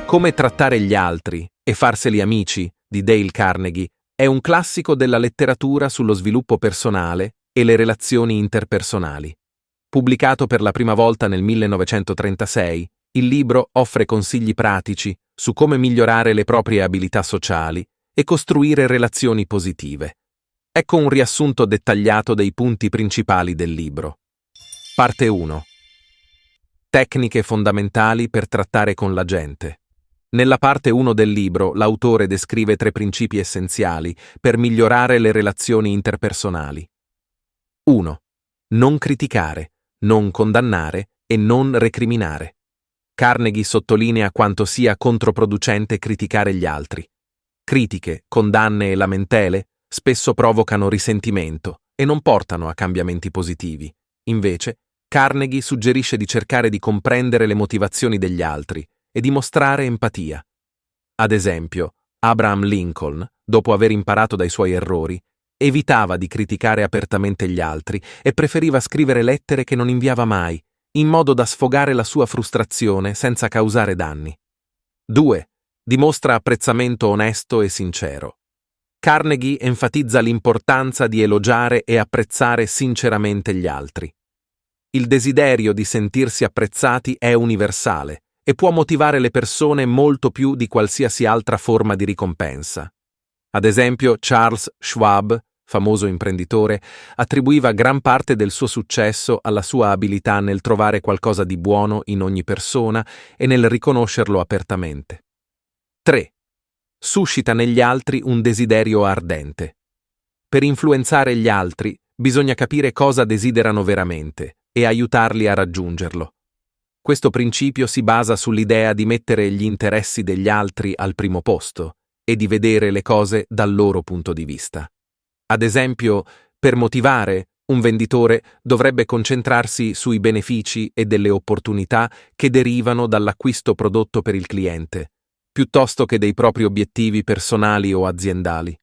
Come trattare gli altri e farseli amici di Dale Carnegie è un classico della letteratura sullo sviluppo personale e le relazioni interpersonali. Pubblicato per la prima volta nel 1936, il libro offre consigli pratici su come migliorare le proprie abilità sociali e costruire relazioni positive. Ecco un riassunto dettagliato dei punti principali del libro. Parte 1. Tecniche fondamentali per trattare con la gente. Nella parte 1 del libro, l'autore descrive 3 principi essenziali per migliorare le relazioni interpersonali. 1. Non criticare, non condannare e non recriminare. Carnegie sottolinea quanto sia controproducente criticare gli altri. Critiche, condanne e lamentele spesso provocano risentimento e non portano a cambiamenti positivi. Invece, Carnegie suggerisce di cercare di comprendere le motivazioni degli altri e di mostrare empatia. Ad esempio, Abraham Lincoln, dopo aver imparato dai suoi errori, evitava di criticare apertamente gli altri e preferiva scrivere lettere che non inviava mai, in modo da sfogare la sua frustrazione senza causare danni. 2. Dimostra apprezzamento onesto e sincero. Carnegie enfatizza l'importanza di elogiare e apprezzare sinceramente gli altri. Il desiderio di sentirsi apprezzati è universale e può motivare le persone molto più di qualsiasi altra forma di ricompensa. Ad esempio, Charles Schwab, famoso imprenditore, attribuiva gran parte del suo successo alla sua abilità nel trovare qualcosa di buono in ogni persona e nel riconoscerlo apertamente. 3. Suscita negli altri un desiderio ardente. Per influenzare gli altri, bisogna capire cosa desiderano veramente e aiutarli a raggiungerlo. Questo principio si basa sull'idea di mettere gli interessi degli altri al primo posto e di vedere le cose dal loro punto di vista. Ad esempio, per motivare, un venditore dovrebbe concentrarsi sui benefici e delle opportunità che derivano dall'acquisto prodotto per il cliente, piuttosto che dei propri obiettivi personali o aziendali.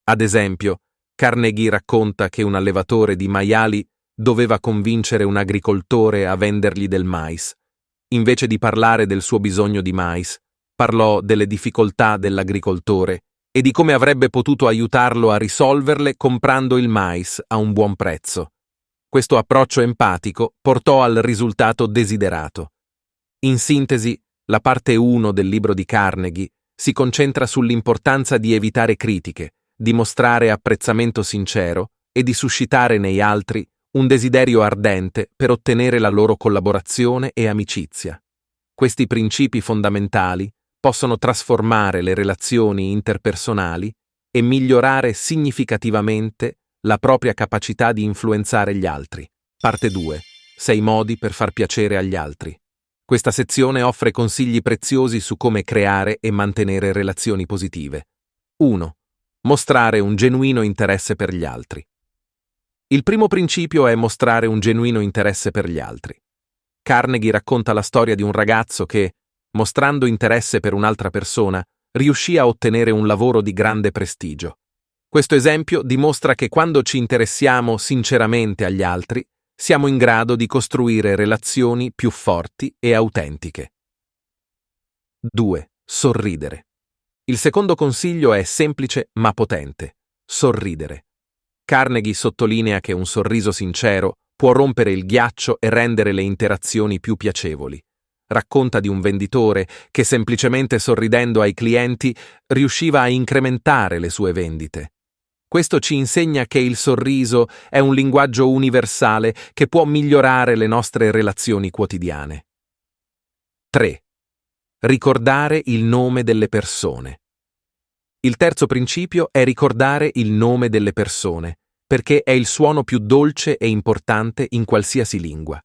Ad esempio, Carnegie racconta che un allevatore di maiali doveva convincere un agricoltore a vendergli del mais. Invece di parlare del suo bisogno di mais, parlò delle difficoltà dell'agricoltore e di come avrebbe potuto aiutarlo a risolverle comprando il mais a un buon prezzo. Questo approccio empatico portò al risultato desiderato. In sintesi, la parte 1 del libro di Carnegie si concentra sull'importanza di evitare critiche, di mostrare apprezzamento sincero e di suscitare nei altri un desiderio ardente per ottenere la loro collaborazione e amicizia. Questi principi fondamentali possono trasformare le relazioni interpersonali e migliorare significativamente la propria capacità di influenzare gli altri. Parte 2. 6 modi per far piacere agli altri. Questa sezione offre consigli preziosi su come creare e mantenere relazioni positive. 1. Mostrare un genuino interesse per gli altri. Il primo principio è mostrare un genuino interesse per gli altri. Carnegie racconta la storia di un ragazzo che, mostrando interesse per un'altra persona, riuscì a ottenere un lavoro di grande prestigio. Questo esempio dimostra che quando ci interessiamo sinceramente agli altri, siamo in grado di costruire relazioni più forti e autentiche. 2. Sorridere. Il secondo consiglio è semplice ma potente: sorridere. Carnegie sottolinea che un sorriso sincero può rompere il ghiaccio e rendere le interazioni più piacevoli. Racconta di un venditore che semplicemente sorridendo ai clienti riusciva a incrementare le sue vendite. Questo ci insegna che il sorriso è un linguaggio universale che può migliorare le nostre relazioni quotidiane. 3. Ricordare il nome delle persone. Il terzo principio è ricordare il nome delle persone, perché è il suono più dolce e importante in qualsiasi lingua.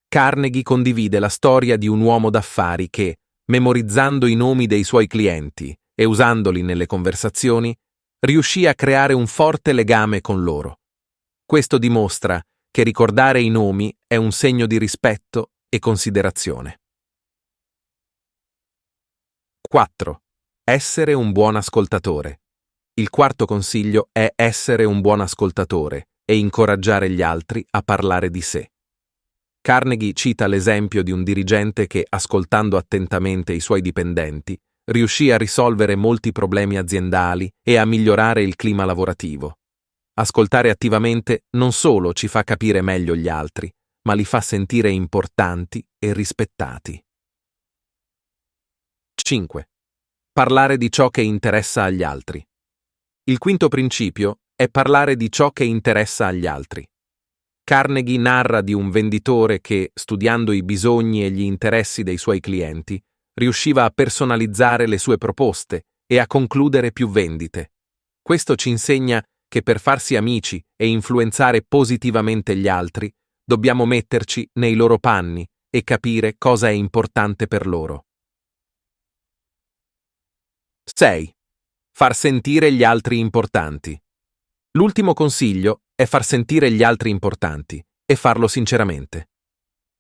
Carnegie condivide la storia di un uomo d'affari che, memorizzando i nomi dei suoi clienti e usandoli nelle conversazioni, riuscì a creare un forte legame con loro. Questo dimostra che ricordare i nomi è un segno di rispetto e considerazione. 4. Essere un buon ascoltatore. Il quarto consiglio è essere un buon ascoltatore e incoraggiare gli altri a parlare di sé. Carnegie cita l'esempio di un dirigente che, ascoltando attentamente i suoi dipendenti, riuscì a risolvere molti problemi aziendali e a migliorare il clima lavorativo. Ascoltare attivamente non solo ci fa capire meglio gli altri, ma li fa sentire importanti e rispettati. 5. Parlare di ciò che interessa agli altri. Il quinto principio è parlare di ciò che interessa agli altri. Carnegie narra di un venditore che, studiando i bisogni e gli interessi dei suoi clienti, riusciva a personalizzare le sue proposte e a concludere più vendite. Questo ci insegna che per farsi amici e influenzare positivamente gli altri, dobbiamo metterci nei loro panni e capire cosa è importante per loro. 6. Far sentire gli altri importanti. L'ultimo consiglio è far sentire gli altri importanti e farlo sinceramente.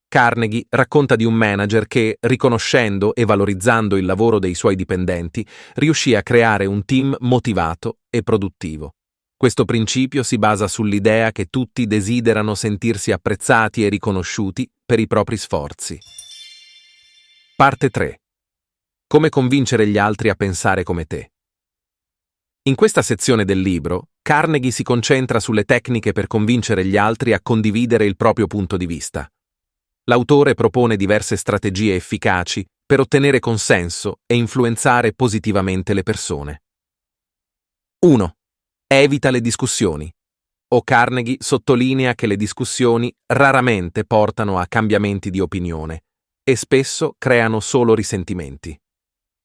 Carnegie racconta di un manager che, riconoscendo e valorizzando il lavoro dei suoi dipendenti, riuscì a creare un team motivato e produttivo. Questo principio si basa sull'idea che tutti desiderano sentirsi apprezzati e riconosciuti per i propri sforzi. Parte 3. Come convincere gli altri a pensare come te. In questa sezione del libro, Carnegie si concentra sulle tecniche per convincere gli altri a condividere il proprio punto di vista. L'autore propone diverse strategie efficaci per ottenere consenso e influenzare positivamente le persone. 1. Evita le discussioni. Carnegie sottolinea che le discussioni raramente portano a cambiamenti di opinione e spesso creano solo risentimenti.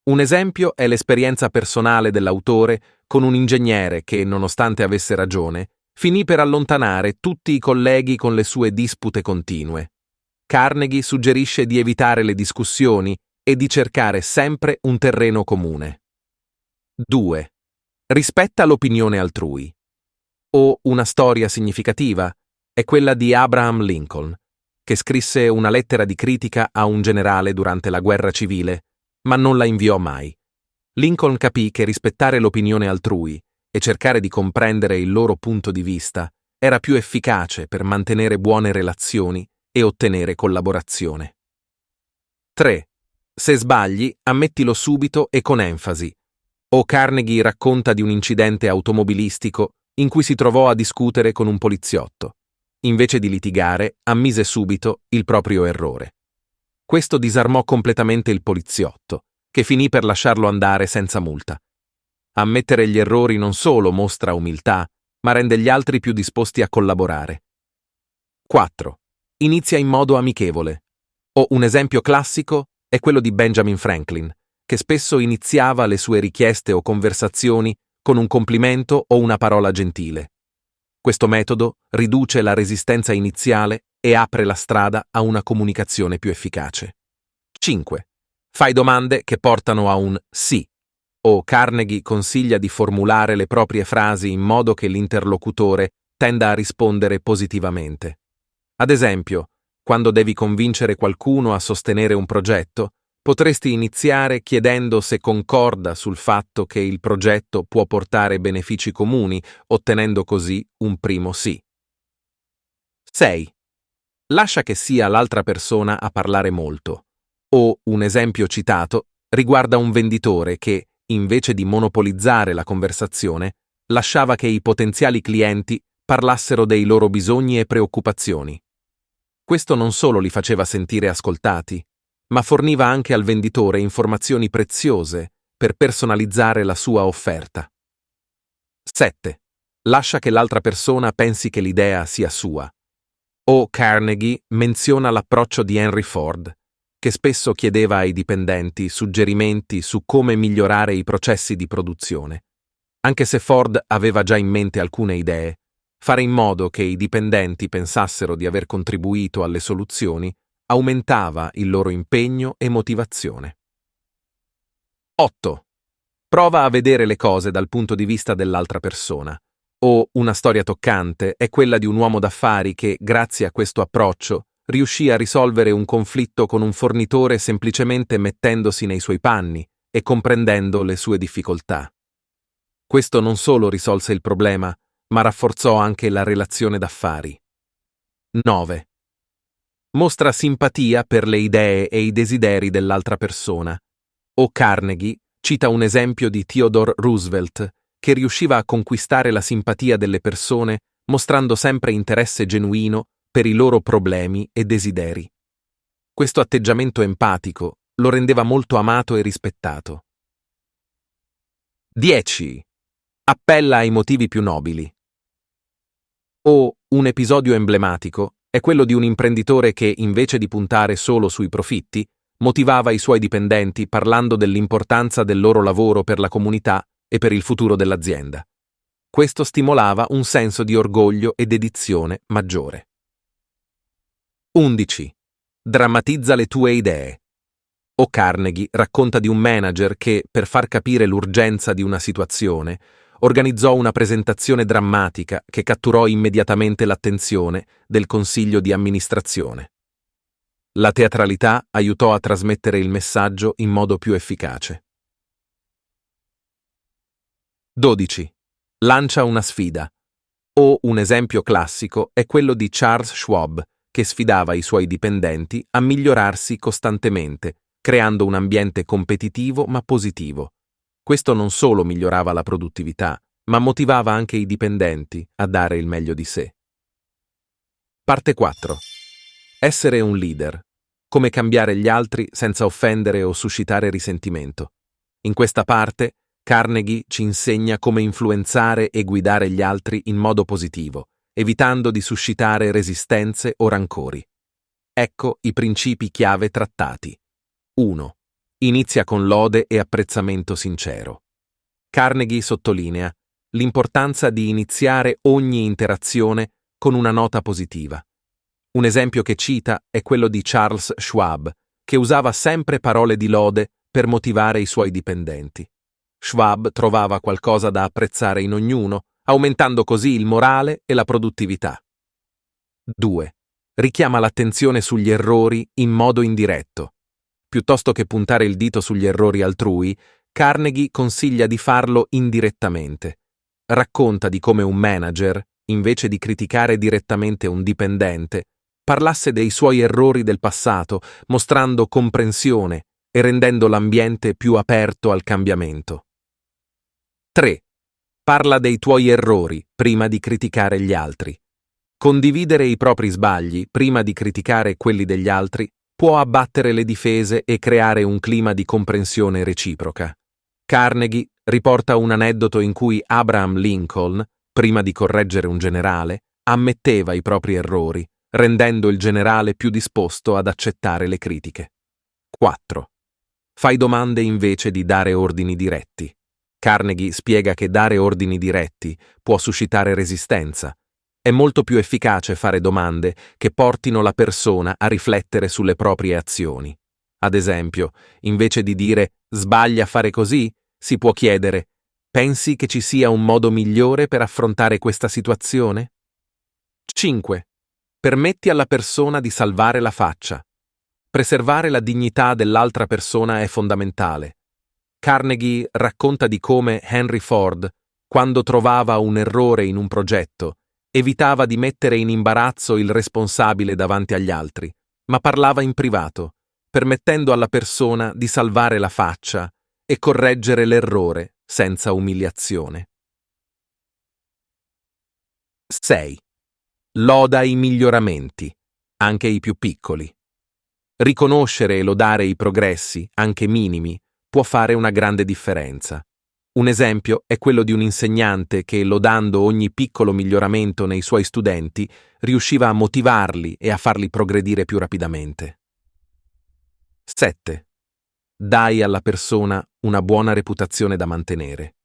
Un esempio è l'esperienza personale dell'autore con un ingegnere che, nonostante avesse ragione, finì per allontanare tutti i colleghi con le sue dispute continue. Carnegie suggerisce di evitare le discussioni e di cercare sempre un terreno comune. 2. Rispetta l'opinione altrui. Una storia significativa è quella di Abraham Lincoln, che scrisse una lettera di critica a un generale durante la guerra civile, ma non la inviò mai. Lincoln capì che rispettare l'opinione altrui e cercare di comprendere il loro punto di vista era più efficace per mantenere buone relazioni e ottenere collaborazione. 3. Se sbagli, ammettilo subito e con enfasi. Carnegie racconta di un incidente automobilistico in cui si trovò a discutere con un poliziotto. Invece di litigare, ammise subito il proprio errore. Questo disarmò completamente il poliziotto, che finì per lasciarlo andare senza multa. Ammettere gli errori non solo mostra umiltà, ma rende gli altri più disposti a collaborare. 4. Inizia in modo amichevole. Un esempio classico è quello di Benjamin Franklin, che spesso iniziava le sue richieste o conversazioni con un complimento o una parola gentile. Questo metodo riduce la resistenza iniziale e apre la strada a una comunicazione più efficace. 5. Fai domande che portano a un sì. Carnegie consiglia di formulare le proprie frasi in modo che l'interlocutore tenda a rispondere positivamente. Ad esempio, quando devi convincere qualcuno a sostenere un progetto, potresti iniziare chiedendo se concorda sul fatto che il progetto può portare benefici comuni, ottenendo così un primo sì. 6. Lascia che sia l'altra persona a parlare molto. Un esempio citato riguarda un venditore che, invece di monopolizzare la conversazione, lasciava che i potenziali clienti parlassero dei loro bisogni e preoccupazioni. Questo non solo li faceva sentire ascoltati, ma forniva anche al venditore informazioni preziose per personalizzare la sua offerta. 7. Lascia che l'altra persona pensi che l'idea sia sua. Carnegie menziona l'approccio di Henry Ford, che spesso chiedeva ai dipendenti suggerimenti su come migliorare i processi di produzione. Anche se Ford aveva già in mente alcune idee, fare in modo che i dipendenti pensassero di aver contribuito alle soluzioni aumentava il loro impegno e motivazione. 8. Prova a vedere le cose dal punto di vista dell'altra persona. Una storia toccante è quella di un uomo d'affari che, grazie a questo approccio, riuscì a risolvere un conflitto con un fornitore semplicemente mettendosi nei suoi panni e comprendendo le sue difficoltà. Questo non solo risolse il problema, ma rafforzò anche la relazione d'affari. 9. Mostra simpatia per le idee e i desideri dell'altra persona. O. Carnegie cita un esempio di Theodore Roosevelt, che riusciva a conquistare la simpatia delle persone mostrando sempre interesse genuino per i loro problemi e desideri. Questo atteggiamento empatico lo rendeva molto amato e rispettato. 10. Appella ai motivi più nobili. Un episodio emblematico è quello di un imprenditore che, invece di puntare solo sui profitti, motivava i suoi dipendenti parlando dell'importanza del loro lavoro per la comunità e per il futuro dell'azienda. Questo stimolava un senso di orgoglio e dedizione maggiore. 11. Drammatizza le tue idee. O. Carnegie racconta di un manager che, per far capire l'urgenza di una situazione, organizzò una presentazione drammatica che catturò immediatamente l'attenzione del consiglio di amministrazione. La teatralità aiutò a trasmettere il messaggio in modo più efficace. 12. Lancia una sfida. Un esempio classico è quello di Charles Schwab, che sfidava i suoi dipendenti a migliorarsi costantemente, creando un ambiente competitivo ma positivo. Questo non solo migliorava la produttività, ma motivava anche i dipendenti a dare il meglio di sé. Parte 4. Essere un leader. Come cambiare gli altri senza offendere o suscitare risentimento. In questa parte, Carnegie ci insegna come influenzare e guidare gli altri in modo positivo, evitando di suscitare resistenze o rancori. Ecco i principi chiave trattati. 1. Inizia con lode e apprezzamento sincero. Carnegie sottolinea l'importanza di iniziare ogni interazione con una nota positiva. Un esempio che cita è quello di Charles Schwab, che usava sempre parole di lode per motivare i suoi dipendenti. Schwab trovava qualcosa da apprezzare in ognuno, aumentando così il morale e la produttività. 2. Richiama l'attenzione sugli errori in modo indiretto. Piuttosto che puntare il dito sugli errori altrui, Carnegie consiglia di farlo indirettamente. Racconta di come un manager, invece di criticare direttamente un dipendente, parlasse dei suoi errori del passato, mostrando comprensione e rendendo l'ambiente più aperto al cambiamento. 3. Parla dei tuoi errori prima di criticare gli altri. Condividere i propri sbagli prima di criticare quelli degli altri può abbattere le difese e creare un clima di comprensione reciproca. Carnegie riporta un aneddoto in cui Abraham Lincoln, prima di correggere un generale, ammetteva i propri errori, rendendo il generale più disposto ad accettare le critiche. 4. Fai domande invece di dare ordini diretti. Carnegie spiega che dare ordini diretti può suscitare resistenza. È molto più efficace fare domande che portino la persona a riflettere sulle proprie azioni. Ad esempio, invece di dire «sbaglia a fare così», si può chiedere «pensi che ci sia un modo migliore per affrontare questa situazione?» 5. Permetti alla persona di salvare la faccia. Preservare la dignità dell'altra persona è fondamentale. Carnegie racconta di come Henry Ford, quando trovava un errore in un progetto, evitava di mettere in imbarazzo il responsabile davanti agli altri, ma parlava in privato, permettendo alla persona di salvare la faccia e correggere l'errore senza umiliazione. 6. Loda i miglioramenti, anche i più piccoli. Riconoscere e lodare i progressi, anche minimi, può fare una grande differenza. Un esempio è quello di un insegnante che, lodando ogni piccolo miglioramento nei suoi studenti, riusciva a motivarli e a farli progredire più rapidamente. 7. Dai alla persona una buona reputazione da mantenere.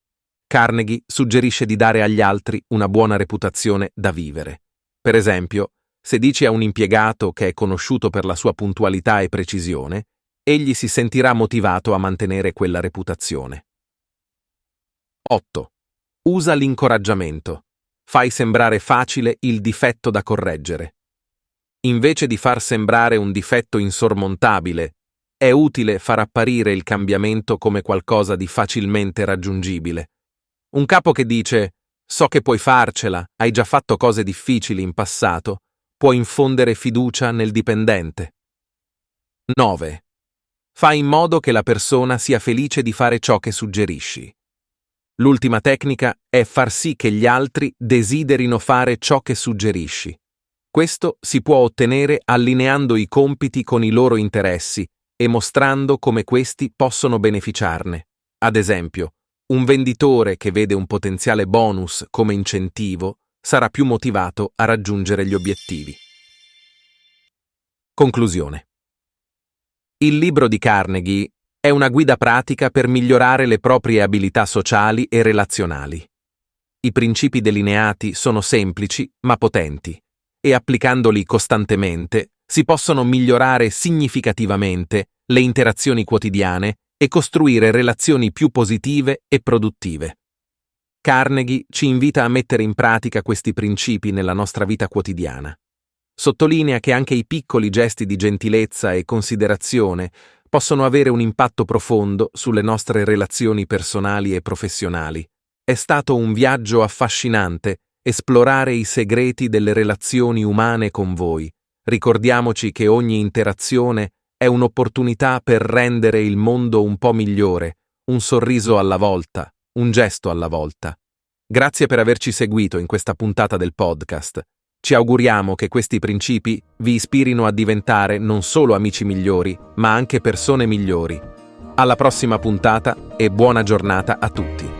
Carnegie suggerisce di dare agli altri una buona reputazione da vivere. Per esempio, se dici a un impiegato che è conosciuto per la sua puntualità e precisione, egli si sentirà motivato a mantenere quella reputazione. 8. Usa l'incoraggiamento. Fai sembrare facile il difetto da correggere. Invece di far sembrare un difetto insormontabile, è utile far apparire il cambiamento come qualcosa di facilmente raggiungibile. Un capo che dice «So che puoi farcela, hai già fatto cose difficili in passato», può infondere fiducia nel dipendente. 9. Fai in modo che la persona sia felice di fare ciò che suggerisci. L'ultima tecnica è far sì che gli altri desiderino fare ciò che suggerisci. Questo si può ottenere allineando i compiti con i loro interessi e mostrando come questi possono beneficiarne. Ad esempio, un venditore che vede un potenziale bonus come incentivo sarà più motivato a raggiungere gli obiettivi. Conclusione. Il libro di Carnegie è una guida pratica per migliorare le proprie abilità sociali e relazionali. I principi delineati sono semplici ma potenti e applicandoli costantemente si possono migliorare significativamente le interazioni quotidiane e costruire relazioni più positive e produttive. Carnegie ci invita a mettere in pratica questi principi nella nostra vita quotidiana. Sottolinea che anche i piccoli gesti di gentilezza e considerazione possono avere un impatto profondo sulle nostre relazioni personali e professionali. È stato un viaggio affascinante esplorare i segreti delle relazioni umane con voi. Ricordiamoci che ogni interazione è un'opportunità per rendere il mondo un po' migliore, un sorriso alla volta, un gesto alla volta. Grazie per averci seguito in questa puntata del podcast. Ci auguriamo che questi principi vi ispirino a diventare non solo amici migliori, ma anche persone migliori. Alla prossima puntata e buona giornata a tutti.